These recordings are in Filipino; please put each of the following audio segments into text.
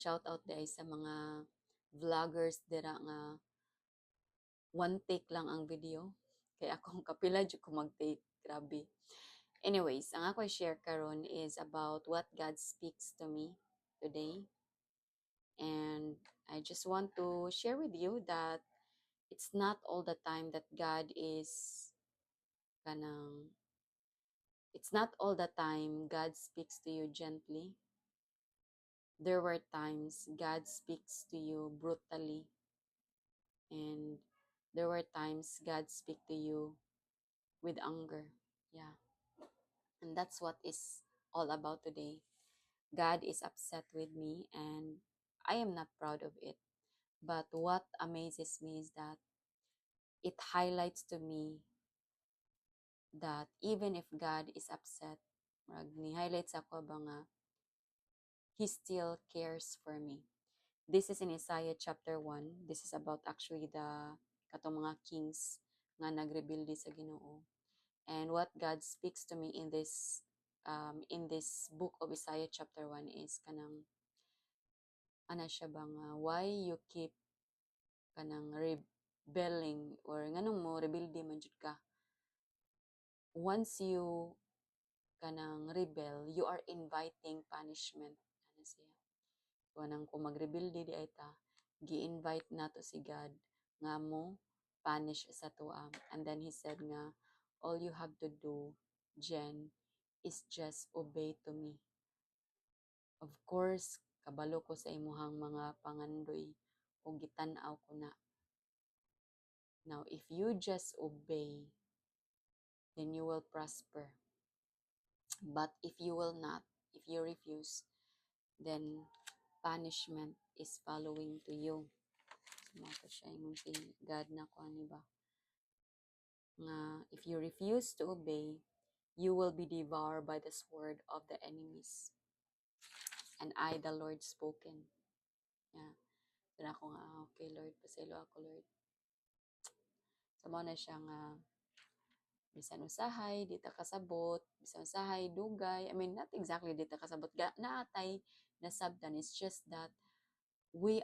shout out dahil sa mga vloggers dira nga one take lang ang video. Kaya akong kapila jud ko mag-take. Grabe. Anyways, ang ako share karon is about what God speaks to me today. And I just want to share with you that it's not all the time that God is kanang it's not all the time God speaks to you gently. There were times God speaks to you brutally, and there were times God speak to you with anger. Yeah. And that's what is all about today. God is upset with me and I am not proud of it. But what amazes me is that it highlights to me that even if God is upset, ni highlights ako ba nga, He still cares for me. This is in Isaiah chapter 1. This is about actually the katong mga kings nga nagrebelde sa Ginoo. And what God speaks to me in this book of Isaiah chapter 1 is kanang ana siya ba nga why you keep kanang rebelling or nganong mo rebelde man jud ka. Once you kanang rebel, you are inviting punishment. Ano siya? Kanang kung magrebelde di ay ta, gi-invite nato si God nga mo punish sa tuam. And then he said nga, all you have to do, Jen, is just obey to me. Of course, kabalo ko sa imuhang mga pangandoy o gitan-aw ko na. Now, if you just obey, then you will prosper. But if you will not, if you refuse, then punishment is following to you. Sumato siya yung si God na ko, ani ba? Nga, if you refuse to obey, you will be devoured by the sword of the enemies. And I, the Lord, spoken. Yeah. Doon ako nga, okay, Lord, paselo ako, Lord. So, mo na siya nga, bisan usahay, di ta kasabot, bisan usahay, dugay. I mean, not exactly di ta kasabot. Naatay, nasabtan. It's just that we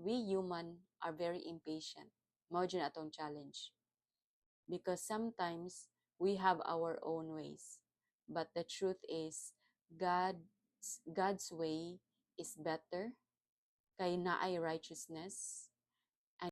human are very impatient. Mao dyan atong challenge. Because sometimes we have our own ways. But the truth is, God's way is better. Kay naay righteousness.